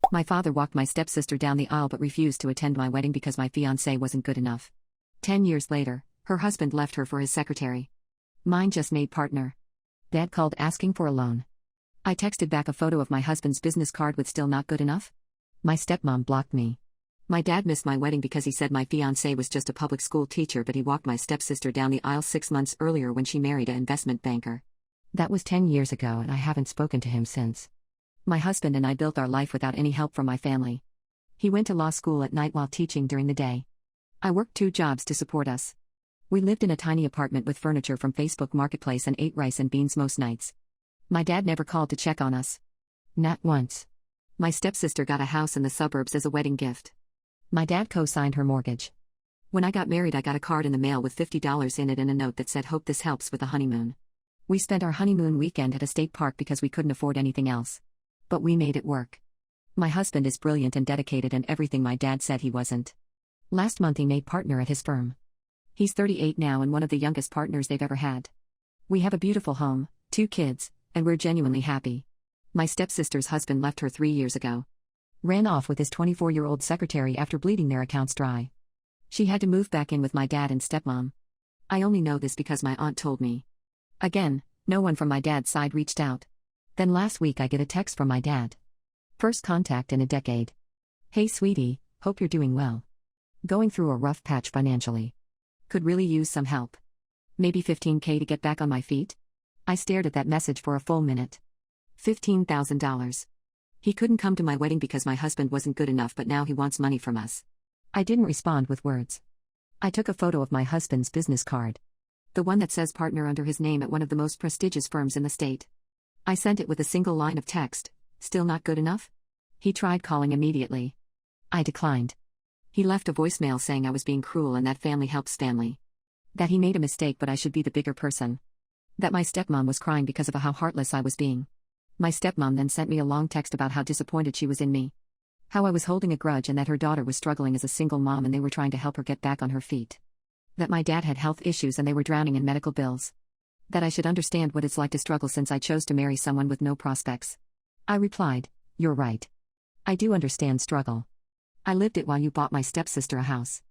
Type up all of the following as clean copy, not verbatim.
My father walked my stepsister down the aisle but refused to attend my wedding because my fiancé wasn't good enough. 10 years later, her husband left her for his secretary. Mine just made partner. Dad called asking for a loan. I texted back a photo of my husband's business card with still not good enough. My stepmom blocked me. My dad missed my wedding because he said my fiancé was just a public school teacher, but he walked my stepsister down the aisle 6 months earlier when she married an investment banker. That was 10 years ago and I haven't spoken to him since. My husband and I built our life without any help from my family. He went to law school at night while teaching during the day. I worked 2 jobs to support us. We lived in a tiny apartment with furniture from Facebook Marketplace and ate rice and beans most nights. My dad never called to check on us. Not once. My stepsister got a house in the suburbs as a wedding gift. My dad co-signed her mortgage. When I got married, I got a card in the mail with $50 in it and a note that said, "Hope this helps with the honeymoon." We spent our honeymoon weekend at a state park because we couldn't afford anything else. But we made it work. My husband is brilliant and dedicated and everything my dad said he wasn't. Last month he made partner at his firm. He's 38 now and one of the youngest partners they've ever had. We have a beautiful home, 2 kids, and we're genuinely happy. My stepsister's husband left her 3 years ago. Ran off with his 24-year-old secretary after bleeding their accounts dry. She had to move back in with my dad and stepmom. I only know this because my aunt told me. Again, no one from my dad's side reached out. Then last week I get a text from my dad. First contact in a decade. "Hey sweetie, hope you're doing well. Going through a rough patch financially. Could really use some help. Maybe $15K to get back on my feet?" I stared at that message for a full minute. $15,000. He couldn't come to my wedding because my husband wasn't good enough, but now he wants money from us. I didn't respond with words. I took a photo of my husband's business card. The one that says partner under his name at one of the most prestigious firms in the state. I sent it with a single line of text. "Still not good enough?" He tried calling immediately. I declined. He left a voicemail saying I was being cruel and that family helps family. That he made a mistake but I should be the bigger person. That my stepmom was crying because of how heartless I was being. My stepmom then sent me a long text about how disappointed she was in me. How I was holding a grudge and that her daughter was struggling as a single mom and they were trying to help her get back on her feet. That my dad had health issues and they were drowning in medical bills. That I should understand what it's like to struggle since I chose to marry someone with no prospects. I replied, "You're right. I do understand struggle. I lived it while you bought my stepsister a house.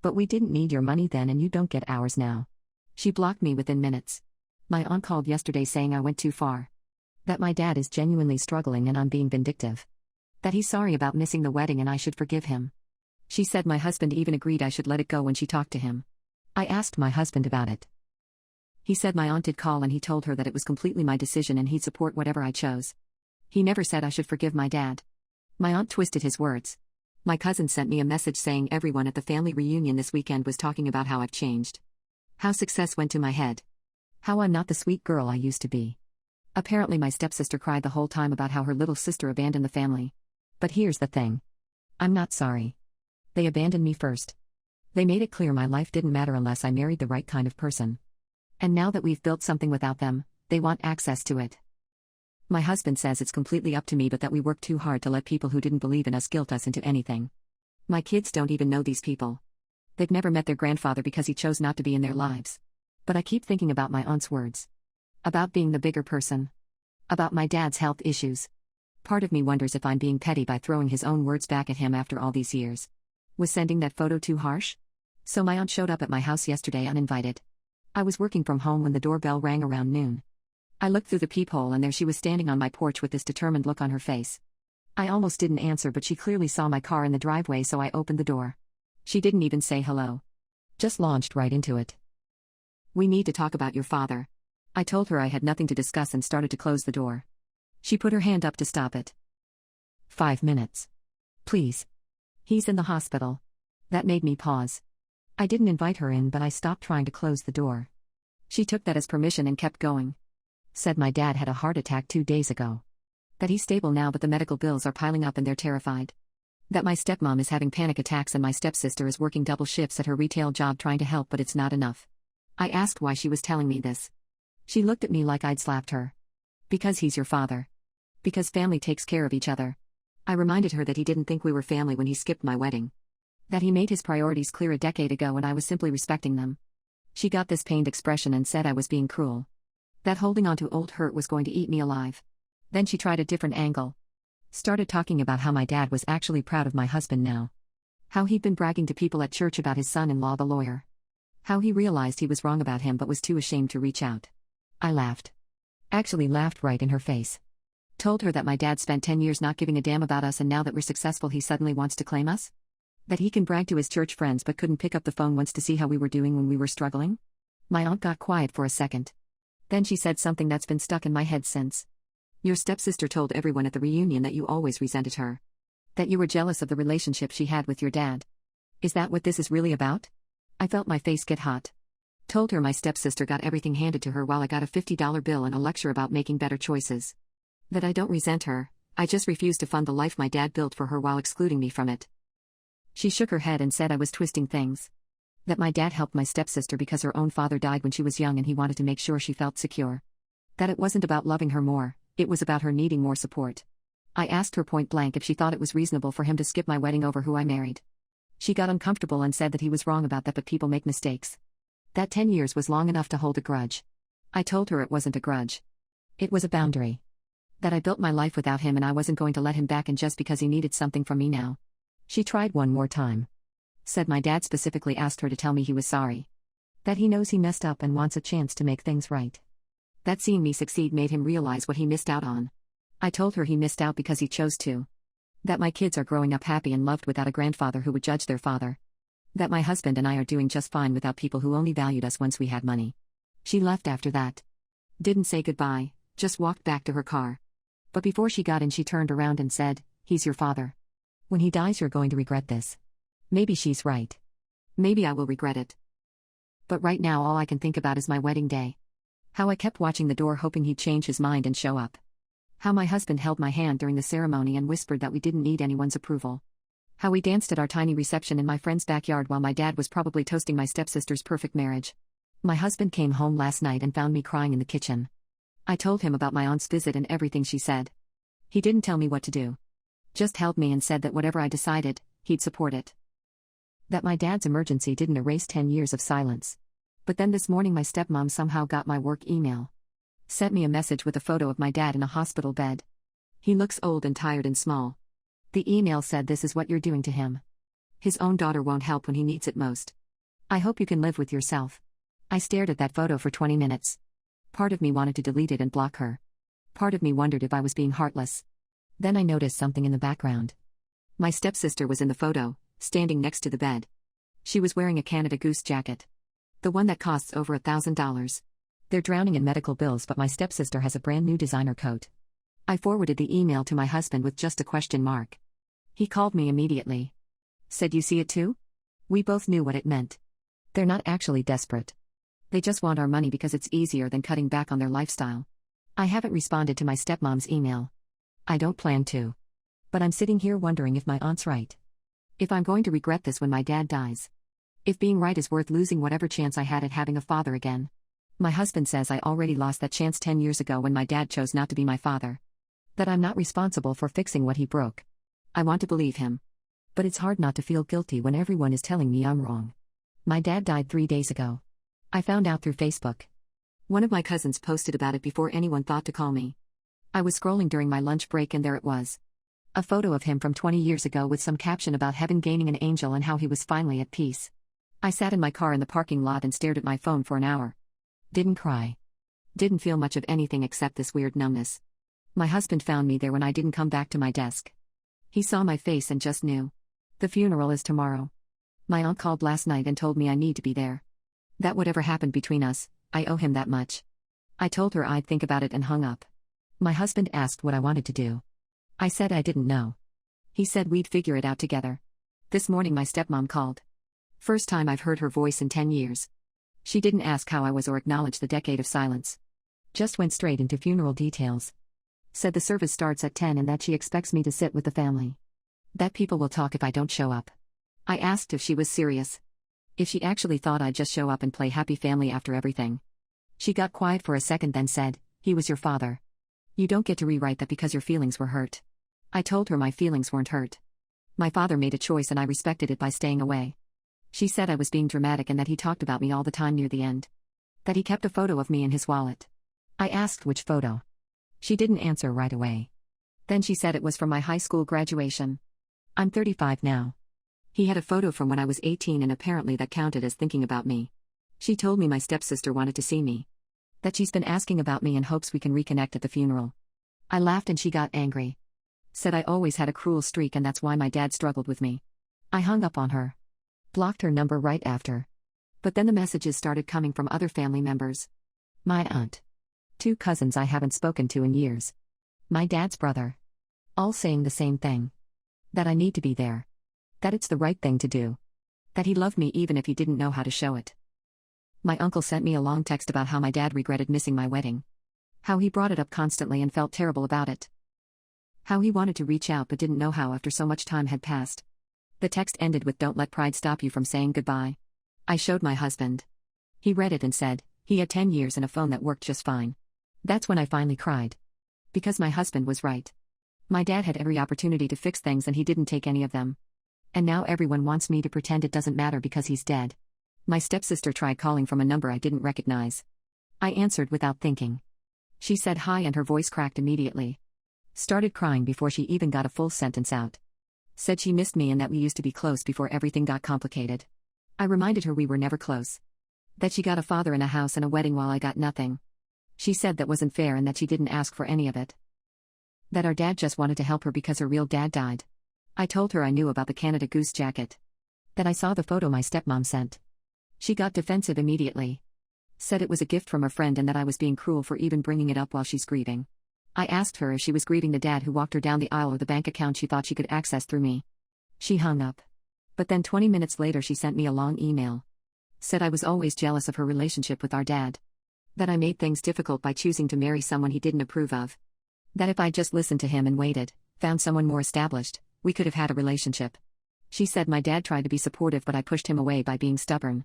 But we didn't need your money then and you don't get ours now." She blocked me within minutes. My aunt called yesterday saying I went too far. That my dad is genuinely struggling and I'm being vindictive. That he's sorry about missing the wedding and I should forgive him. She said my husband even agreed I should let it go when she talked to him. I asked my husband about it. He said my aunt did call and he told her that it was completely my decision and he'd support whatever I chose. He never said I should forgive my dad. My aunt twisted his words. My cousin sent me a message saying everyone at the family reunion this weekend was talking about how I've changed. How success went to my head. How I'm not the sweet girl I used to be. Apparently my stepsister cried the whole time about how her little sister abandoned the family. But here's the thing. I'm not sorry. They abandoned me first. They made it clear my life didn't matter unless I married the right kind of person. And now that we've built something without them, they want access to it. My husband says it's completely up to me but that we work too hard to let people who didn't believe in us guilt us into anything. My kids don't even know these people. They've never met their grandfather because he chose not to be in their lives. But I keep thinking about my aunt's words. About being the bigger person. About my dad's health issues. Part of me wonders if I'm being petty by throwing his own words back at him after all these years. Was sending that photo too harsh? So my aunt showed up at my house yesterday uninvited. I was working from home when the doorbell rang around noon. I looked through the peephole and there she was standing on my porch with this determined look on her face. I almost didn't answer but she clearly saw my car in the driveway so I opened the door. She didn't even say hello. Just launched right into it. "We need to talk about your father." I told her I had nothing to discuss and started to close the door. She put her hand up to stop it. 5 minutes. "Please. He's in the hospital." That made me pause. I didn't invite her in but I stopped trying to close the door. She took that as permission and kept going. Said my dad had a heart attack 2 days ago. That he's stable now but the medical bills are piling up and they're terrified. That my stepmom is having panic attacks and my stepsister is working double shifts at her retail job trying to help but it's not enough. I asked why she was telling me this. She looked at me like I'd slapped her. "Because he's your father. Because family takes care of each other." I reminded her that he didn't think we were family when he skipped my wedding. That he made his priorities clear a decade ago and I was simply respecting them. She got this pained expression and said I was being cruel. That holding on to old hurt was going to eat me alive. Then she tried a different angle. Started talking about how my dad was actually proud of my husband now. How he'd been bragging to people at church about his son-in-law, the lawyer. How he realized he was wrong about him but was too ashamed to reach out. I laughed. Actually laughed right in her face. Told her that my dad spent 10 years not giving a damn about us and now that we're successful he suddenly wants to claim us? That he can brag to his church friends but couldn't pick up the phone once to see how we were doing when we were struggling? My aunt got quiet for a second. Then she said something that's been stuck in my head since. Your stepsister told everyone at the reunion that you always resented her. That you were jealous of the relationship she had with your dad. Is that what this is really about? I felt my face get hot. Told her my stepsister got everything handed to her while I got a $50 bill and a lecture about making better choices. That I don't resent her, I just refuse to fund the life my dad built for her while excluding me from it. She shook her head and said I was twisting things. That my dad helped my stepsister because her own father died when she was young and he wanted to make sure she felt secure. That it wasn't about loving her more, it was about her needing more support. I asked her point blank if she thought it was reasonable for him to skip my wedding over who I married. She got uncomfortable and said that he was wrong about that but people make mistakes. That 10 years was long enough to hold a grudge. I told her it wasn't a grudge. It was a boundary. That I built my life without him and I wasn't going to let him back in just because he needed something from me now. She tried one more time. Said my dad specifically asked her to tell me he was sorry. That he knows he messed up and wants a chance to make things right. That seeing me succeed made him realize what he missed out on. I told her he missed out because he chose to. That my kids are growing up happy and loved without a grandfather who would judge their father. That my husband and I are doing just fine without people who only valued us once we had money. She left after that. Didn't say goodbye, just walked back to her car. But before she got in she turned around and said, "He's your father. When he dies you're going to regret this." Maybe she's right. Maybe I will regret it. But right now all I can think about is my wedding day. How I kept watching the door hoping he'd change his mind and show up. How my husband held my hand during the ceremony and whispered that we didn't need anyone's approval. How we danced at our tiny reception in my friend's backyard while my dad was probably toasting my stepsister's perfect marriage. My husband came home last night and found me crying in the kitchen. I told him about my aunt's visit and everything she said. He didn't tell me what to do. Just held me and said that whatever I decided, he'd support it. That my dad's emergency didn't erase 10 years of silence. But then this morning my stepmom somehow got my work email. Sent me a message with a photo of my dad in a hospital bed. He looks old and tired and small. The email said this is what you're doing to him. His own daughter won't help when he needs it most. I hope you can live with yourself. I stared at that photo for 20 minutes. Part of me wanted to delete it and block her. Part of me wondered if I was being heartless. Then I noticed something in the background. My stepsister was in the photo, standing next to the bed. She was wearing a Canada Goose jacket. The one that costs over $1,000. They're drowning in medical bills but my stepsister has a brand new designer coat. I forwarded the email to my husband with just a question mark. He called me immediately. Said, "You see it too?" We both knew what it meant. They're not actually desperate. They just want our money because it's easier than cutting back on their lifestyle. I haven't responded to my stepmom's email. I don't plan to. But I'm sitting here wondering if my aunt's right. If I'm going to regret this when my dad dies. If being right is worth losing whatever chance I had at having a father again. My husband says I already lost that chance 10 years ago when my dad chose not to be my father. That I'm not responsible for fixing what he broke. I want to believe him. But it's hard not to feel guilty when everyone is telling me I'm wrong. My dad died 3 days ago. I found out through Facebook. One of my cousins posted about it before anyone thought to call me. I was scrolling during my lunch break and there it was. A photo of him from 20 years ago with some caption about heaven gaining an angel and how he was finally at peace. I sat in my car in the parking lot and stared at my phone for an hour. Didn't cry. Didn't feel much of anything except this weird numbness. My husband found me there when I didn't come back to my desk. He saw my face and just knew. The funeral is tomorrow. My aunt called last night and told me I need to be there. That whatever happened between us, I owe him that much. I told her I'd think about it and hung up. My husband asked what I wanted to do. I said I didn't know. He said we'd figure it out together. This morning my stepmom called. First time I've heard her voice in 10 years. She didn't ask how I was or acknowledge the decade of silence. Just went straight into funeral details. Said the service starts at 10 and that she expects me to sit with the family. That people will talk if I don't show up. I asked if she was serious. If she actually thought I'd just show up and play happy family after everything. She got quiet for a second then said, "He was your father. You don't get to rewrite that because your feelings were hurt." I told her my feelings weren't hurt. My father made a choice and I respected it by staying away. She said I was being dramatic and that he talked about me all the time near the end. That he kept a photo of me in his wallet. I asked which photo. She didn't answer right away. Then she said it was from my high school graduation. I'm 35 now. He had a photo from when I was 18 and apparently that counted as thinking about me. She told me my stepsister wanted to see me. That she's been asking about me and hopes we can reconnect at the funeral. I laughed and she got angry. Said I always had a cruel streak and that's why my dad struggled with me. I hung up on her. Blocked her number right after. But then the messages started coming from other family members. My aunt. 2 cousins I haven't spoken to in years. My dad's brother. All saying the same thing. That I need to be there. That it's the right thing to do. That he loved me even if he didn't know how to show it. My uncle sent me a long text about how my dad regretted missing my wedding. How he brought it up constantly and felt terrible about it. How he wanted to reach out but didn't know how after so much time had passed. The text ended with "Don't let pride stop you from saying goodbye." I showed my husband. He read it and said, he had 10 years and a phone that worked just fine. That's when I finally cried. Because my husband was right. My dad had every opportunity to fix things and he didn't take any of them. And now everyone wants me to pretend it doesn't matter because he's dead. My stepsister tried calling from a number I didn't recognize. I answered without thinking. She said hi and her voice cracked immediately. Started crying before she even got a full sentence out. Said she missed me and that we used to be close before everything got complicated. I reminded her we were never close. That she got a father and a house and a wedding while I got nothing. She said that wasn't fair and that she didn't ask for any of it. That our dad just wanted to help her because her real dad died. I told her I knew about the Canada Goose jacket. That I saw the photo my stepmom sent. She got defensive immediately. Said it was a gift from a friend and that I was being cruel for even bringing it up while she's grieving. I asked her if she was grieving the dad who walked her down the aisle or the bank account she thought she could access through me. She hung up. But then 20 minutes later she sent me a long email. Said I was always jealous of her relationship with our dad. That I made things difficult by choosing to marry someone he didn't approve of. That if I'd just listened to him and waited, found someone more established, we could have had a relationship. She said my dad tried to be supportive but I pushed him away by being stubborn.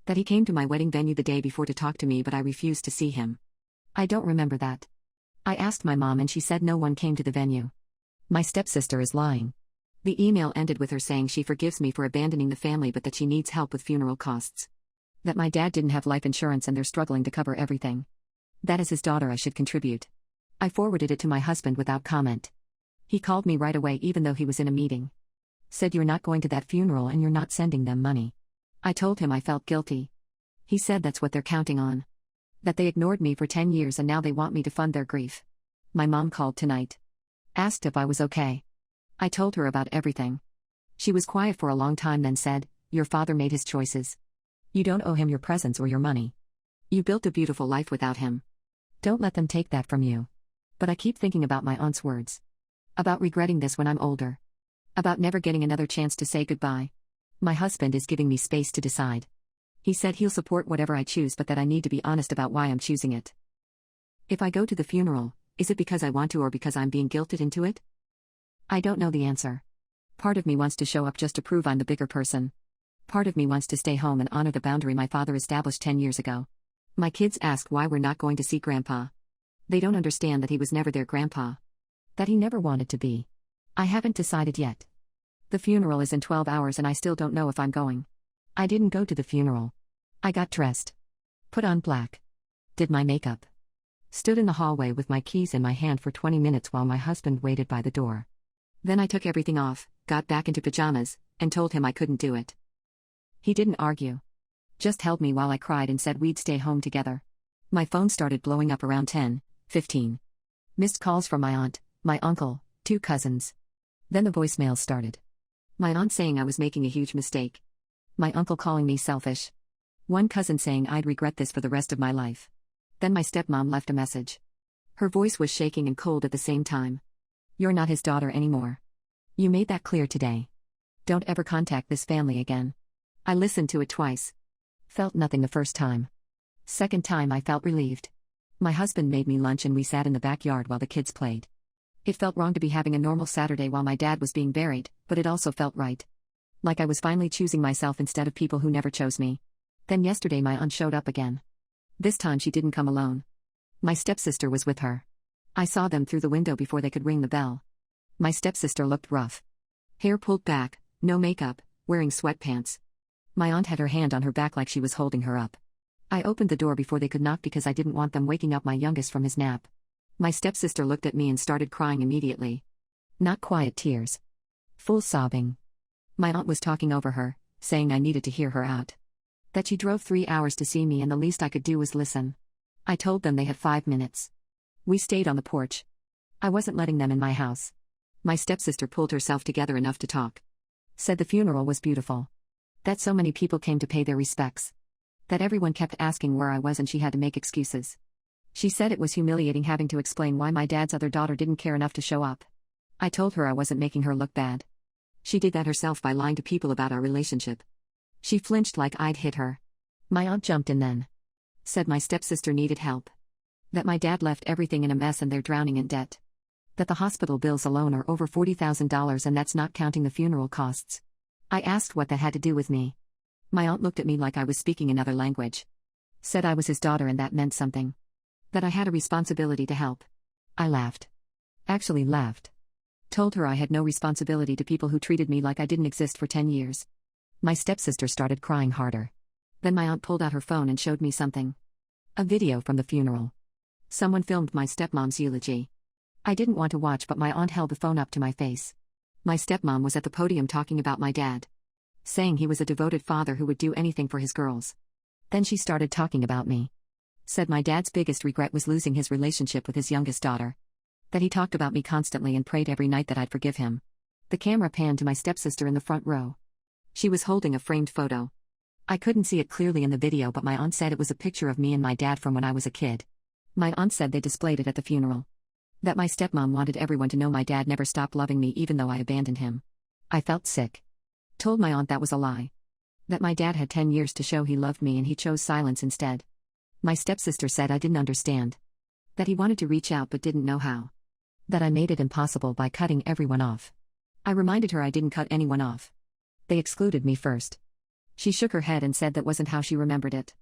That he came to my wedding venue the day before to talk to me but I refused to see him. I don't remember that. I asked my mom and she said no one came to the venue. My stepsister is lying. The email ended with her saying she forgives me for abandoning the family but that she needs help with funeral costs. That my dad didn't have life insurance and they're struggling to cover everything. That as his daughter I should contribute. I forwarded it to my husband without comment. He called me right away even though he was in a meeting. Said you're not going to that funeral and you're not sending them money. I told him I felt guilty. He said that's what they're counting on. That they ignored me for 10 years and now they want me to fund their grief. My mom called tonight. Asked if I was okay. I told her about everything. She was quiet for a long time then said, your father made his choices. You don't owe him your presence or your money. You built a beautiful life without him. Don't let them take that from you. But I keep thinking about my aunt's words. About regretting this when I'm older. About never getting another chance to say goodbye. My husband is giving me space to decide. He said he'll support whatever I choose but that I need to be honest about why I'm choosing it. If I go to the funeral, is it because I want to or because I'm being guilted into it? I don't know the answer. Part of me wants to show up just to prove I'm the bigger person. Part of me wants to stay home and honor the boundary my father established 10 years ago. My kids ask why we're not going to see Grandpa. They don't understand that he was never their grandpa. That he never wanted to be. I haven't decided yet. The funeral is in 12 hours and I still don't know if I'm going. I didn't go to the funeral. I got dressed. Put on black. Did my makeup. Stood in the hallway with my keys in my hand for 20 minutes while my husband waited by the door. Then I took everything off, got back into pajamas, and told him I couldn't do it. He didn't argue. Just held me while I cried and said we'd stay home together. My phone started blowing up around 10:15. Missed calls from my aunt, my uncle, 2 cousins. Then the voicemails started. My aunt saying I was making a huge mistake. My uncle calling me selfish. One cousin saying I'd regret this for the rest of my life. Then my stepmom left a message. Her voice was shaking and cold at the same time. You're not his daughter anymore. You made that clear today. Don't ever contact this family again. I listened to it twice. Felt nothing the first time. Second time I felt relieved. My husband made me lunch and we sat in the backyard while the kids played. It felt wrong to be having a normal Saturday while my dad was being buried, but it also felt right. Like I was finally choosing myself instead of people who never chose me. Then yesterday my aunt showed up again. This time she didn't come alone. My stepsister was with her. I saw them through the window before they could ring the bell. My stepsister looked rough. Hair pulled back, no makeup, wearing sweatpants. My aunt had her hand on her back like she was holding her up. I opened the door before they could knock because I didn't want them waking up my youngest from his nap. My stepsister looked at me and started crying immediately. Not quiet tears. Full sobbing. My aunt was talking over her, saying I needed to hear her out. That she drove 3 hours to see me and the least I could do was listen. I told them they had 5 minutes. We stayed on the porch. I wasn't letting them in my house. My stepsister pulled herself together enough to talk. Said the funeral was beautiful. That so many people came to pay their respects. That everyone kept asking where I was and she had to make excuses. She said it was humiliating having to explain why my dad's other daughter didn't care enough to show up. I told her I wasn't making her look bad. She did that herself by lying to people about our relationship. She flinched like I'd hit her. My aunt jumped in then. Said my stepsister needed help. That my dad left everything in a mess and they're drowning in debt. That the hospital bills alone are over $40,000 and that's not counting the funeral costs. I asked what that had to do with me. My aunt looked at me like I was speaking another language. Said I was his daughter and that meant something. That I had a responsibility to help. I laughed. Actually laughed. Told her I had no responsibility to people who treated me like I didn't exist for 10 years. My stepsister started crying harder. Then my aunt pulled out her phone and showed me something. A video from the funeral. Someone filmed my stepmom's eulogy. I didn't want to watch, but my aunt held the phone up to my face. My stepmom was at the podium talking about my dad. Saying he was a devoted father who would do anything for his girls. Then she started talking about me. Said my dad's biggest regret was losing his relationship with his youngest daughter. That he talked about me constantly and prayed every night that I'd forgive him. The camera panned to my stepsister in the front row. She was holding a framed photo. I couldn't see it clearly in the video, but my aunt said it was a picture of me and my dad from when I was a kid. My aunt said they displayed it at the funeral. That my stepmom wanted everyone to know my dad never stopped loving me even though I abandoned him. I felt sick. Told my aunt that was a lie. That my dad had 10 years to show he loved me and he chose silence instead. My stepsister said I didn't understand. That he wanted to reach out but didn't know how. That I made it impossible by cutting everyone off. I reminded her I didn't cut anyone off. They excluded me first. She shook her head and said that wasn't how she remembered it.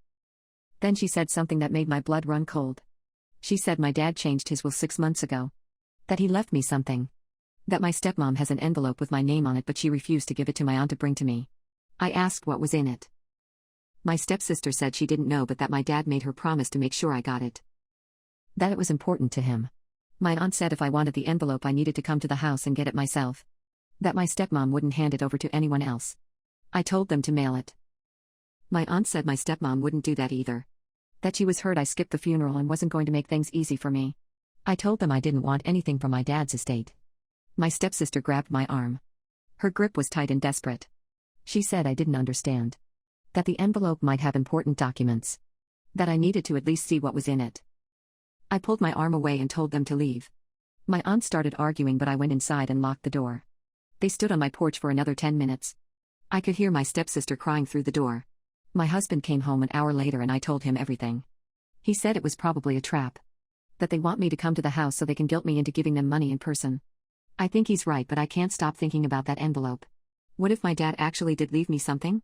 Then she said something that made my blood run cold. She said my dad changed his will 6 months ago. That he left me something. That my stepmom has an envelope with my name on it but she refused to give it to my aunt to bring to me. I asked what was in it. My stepsister said she didn't know but that my dad made her promise to make sure I got it. That it was important to him. My aunt said if I wanted the envelope I needed to come to the house and get it myself. That my stepmom wouldn't hand it over to anyone else. I told them to mail it. My aunt said my stepmom wouldn't do that either. That she was hurt I skipped the funeral and wasn't going to make things easy for me. I told them I didn't want anything from my dad's estate. My stepsister grabbed my arm. Her grip was tight and desperate. She said I didn't understand. That the envelope might have important documents. That I needed to at least see what was in it. I pulled my arm away and told them to leave. My aunt started arguing but I went inside and locked the door. They stood on my porch for another 10 minutes. I could hear my stepsister crying through the door. My husband came home an hour later and I told him everything. He said it was probably a trap. That they want me to come to the house so they can guilt me into giving them money in person. I think he's right, but I can't stop thinking about that envelope. What if my dad actually did leave me something?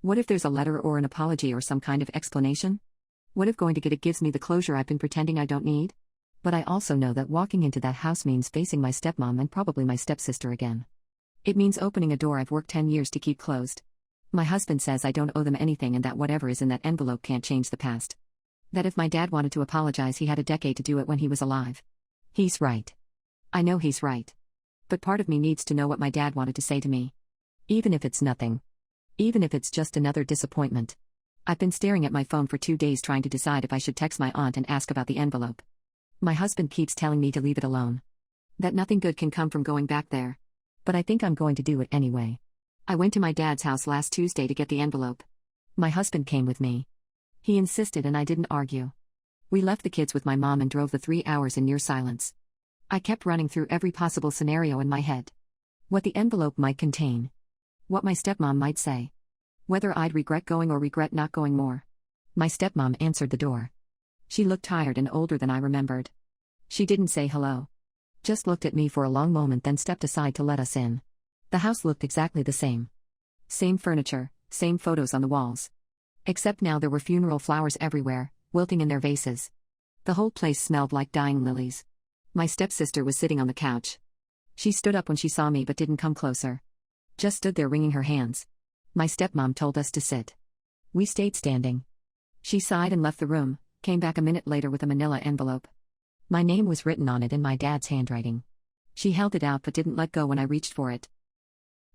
What if there's a letter or an apology or some kind of explanation? What if going to get it gives me the closure I've been pretending I don't need? But I also know that walking into that house means facing my stepmom and probably my stepsister again. It means opening a door I've worked 10 years to keep closed. My husband says I don't owe them anything and that whatever is in that envelope can't change the past. That if my dad wanted to apologize he had a decade to do it when he was alive. He's right. I know he's right. But part of me needs to know what my dad wanted to say to me. Even if it's nothing. Even if it's just another disappointment. I've been staring at my phone for 2 days trying to decide if I should text my aunt and ask about the envelope. My husband keeps telling me to leave it alone. That nothing good can come from going back there. But I think I'm going to do it anyway. I went to my dad's house last Tuesday to get the envelope. My husband came with me. He insisted and I didn't argue. We left the kids with my mom and drove the 3 hours in near silence. I kept running through every possible scenario in my head. What the envelope might contain. What my stepmom might say. Whether I'd regret going or regret not going more. My stepmom answered the door. She looked tired and older than I remembered. She didn't say hello. Just looked at me for a long moment then stepped aside to let us in. The house looked exactly the same. Same furniture, same photos on the walls. Except now there were funeral flowers everywhere, wilting in their vases. The whole place smelled like dying lilies. My stepsister was sitting on the couch. She stood up when she saw me but didn't come closer. Just stood there wringing her hands. My stepmom told us to sit. We stayed standing. She sighed and left the room, came back a minute later with a manila envelope. My name was written on it in my dad's handwriting. She held it out but didn't let go when I reached for it.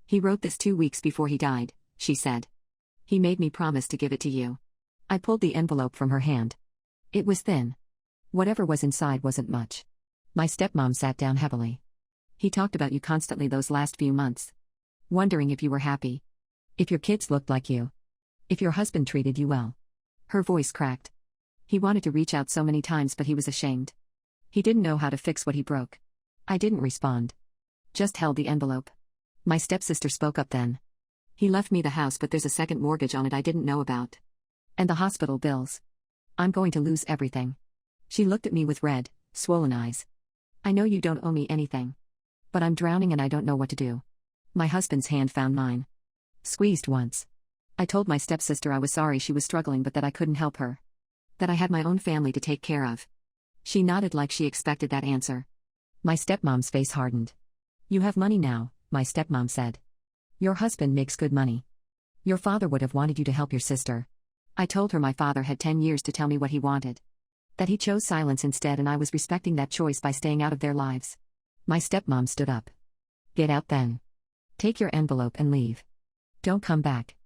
"He wrote this 2 weeks before he died," she said. "He made me promise to give it to you." I pulled the envelope from her hand. It was thin. Whatever was inside wasn't much. My stepmom sat down heavily. "He talked about you constantly those last few months. Wondering if you were happy. If your kids looked like you. If your husband treated you well." Her voice cracked. "He wanted to reach out so many times but he was ashamed. He didn't know how to fix what he broke." I didn't respond. Just held the envelope. My stepsister spoke up then. "He left me the house but there's a second mortgage on it I didn't know about. And the hospital bills. I'm going to lose everything." She looked at me with red, swollen eyes. "I know you don't owe me anything. But I'm drowning and I don't know what to do." My husband's hand found mine. Squeezed once. I told my stepsister I was sorry she was struggling but that I couldn't help her. That I had my own family to take care of. She nodded like she expected that answer. My stepmom's face hardened. "You have money now," my stepmom said. "Your husband makes good money. Your father would have wanted you to help your sister." I told her my father had 10 years to tell me what he wanted. That he chose silence instead and I was respecting that choice by staying out of their lives. My stepmom stood up. "Get out then. Take your envelope and leave. Don't come back."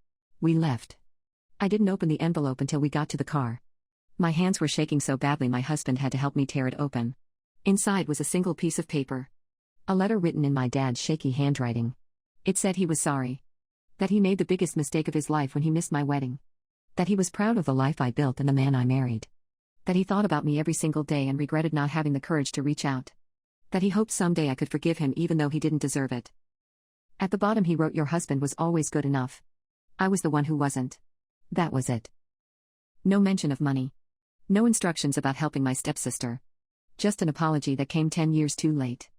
We left. I didn't open the envelope until we got to the car. My hands were shaking so badly my husband had to help me tear it open. Inside was a single piece of paper. A letter written in my dad's shaky handwriting. It said he was sorry. That he made the biggest mistake of his life when he missed my wedding. That he was proud of the life I built and the man I married. That he thought about me every single day and regretted not having the courage to reach out. That he hoped someday I could forgive him even though he didn't deserve it. At the bottom he wrote, "Your husband was always good enough. I was the one who wasn't." That was it. No mention of money. No instructions about helping my stepsister. Just an apology that came 10 years too late.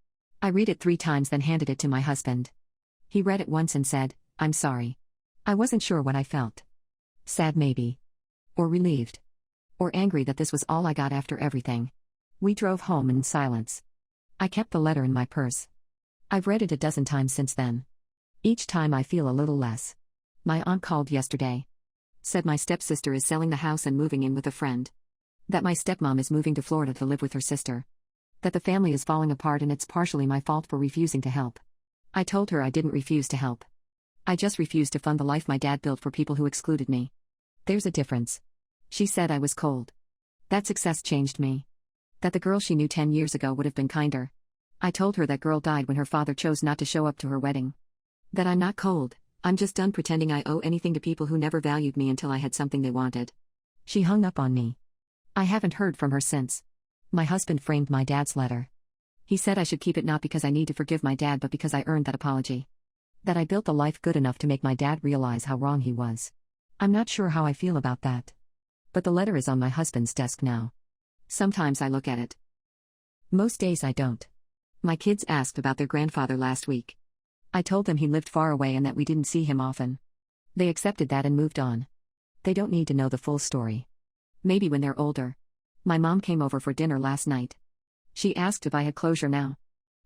I read it 3 times then handed it to my husband. He read it once and said, "I'm sorry." I wasn't sure what I felt. Sad maybe. Or relieved. Or angry that this was all I got after everything. We drove home in silence. I kept the letter in my purse. I've read it a dozen times since then. Each time I feel a little less. My aunt called yesterday. Said my stepsister is selling the house and moving in with a friend. That my stepmom is moving to Florida to live with her sister. That the family is falling apart and it's partially my fault for refusing to help. I told her I didn't refuse to help. I just refused to fund the life my dad built for people who excluded me. There's a difference. She said I was cold. That success changed me. That the girl she knew 10 years ago would have been kinder. I told her that girl died when her father chose not to show up to her wedding. That I'm not cold, I'm just done pretending I owe anything to people who never valued me until I had something they wanted. She hung up on me. I haven't heard from her since. My husband framed my dad's letter. He said I should keep it not because I need to forgive my dad but because I earned that apology. That I built a life good enough to make my dad realize how wrong he was. I'm not sure how I feel about that. But the letter is on my husband's desk now. Sometimes I look at it. Most days I don't. My kids asked about their grandfather last week. I told them he lived far away and that we didn't see him often. They accepted that and moved on. They don't need to know the full story. Maybe when they're older. My mom came over for dinner last night. She asked if I had closure now.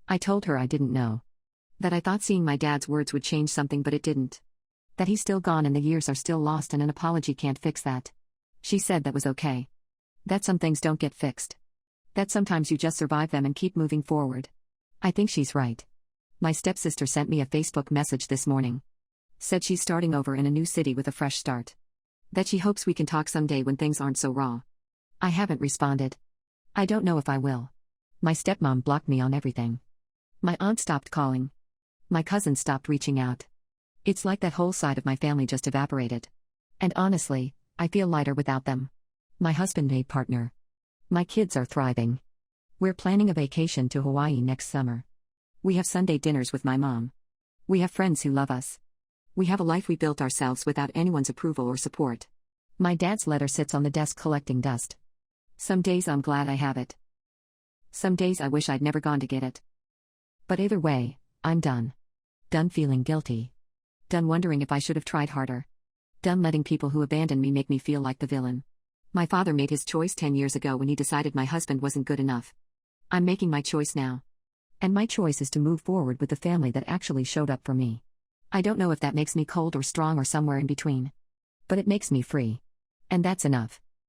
I told her I didn't know. That I thought seeing my dad's words would change something but it didn't. That he's still gone and the years are still lost and an apology can't fix that. She said that was okay. That some things don't get fixed. That sometimes you just survive them and keep moving forward. I think she's right. My stepsister sent me a Facebook message this morning. Said she's starting over in a new city with a fresh start. That she hopes we can talk someday when things aren't so raw. I haven't responded. I don't know if I will. My stepmom blocked me on everything. My aunt stopped calling. My cousins stopped reaching out. It's like that whole side of my family just evaporated. And honestly, I feel lighter without them. My husband made partner. My kids are thriving. We're planning a vacation to Hawaii next summer. We have Sunday dinners with my mom. We have friends who love us. We have a life we built ourselves without anyone's approval or support. My dad's letter sits on the desk collecting dust. Some days I'm glad I have it. Some days I wish I'd never gone to get it. But either way, I'm done. Done feeling guilty. Done wondering if I should have tried harder. Done letting people who abandoned me make me feel like the villain. My father made his choice 10 years ago when he decided my husband wasn't good enough. I'm making my choice now. And my choice is to move forward with the family that actually showed up for me. I don't know if that makes me cold or strong or somewhere in between. But it makes me free. And that's enough.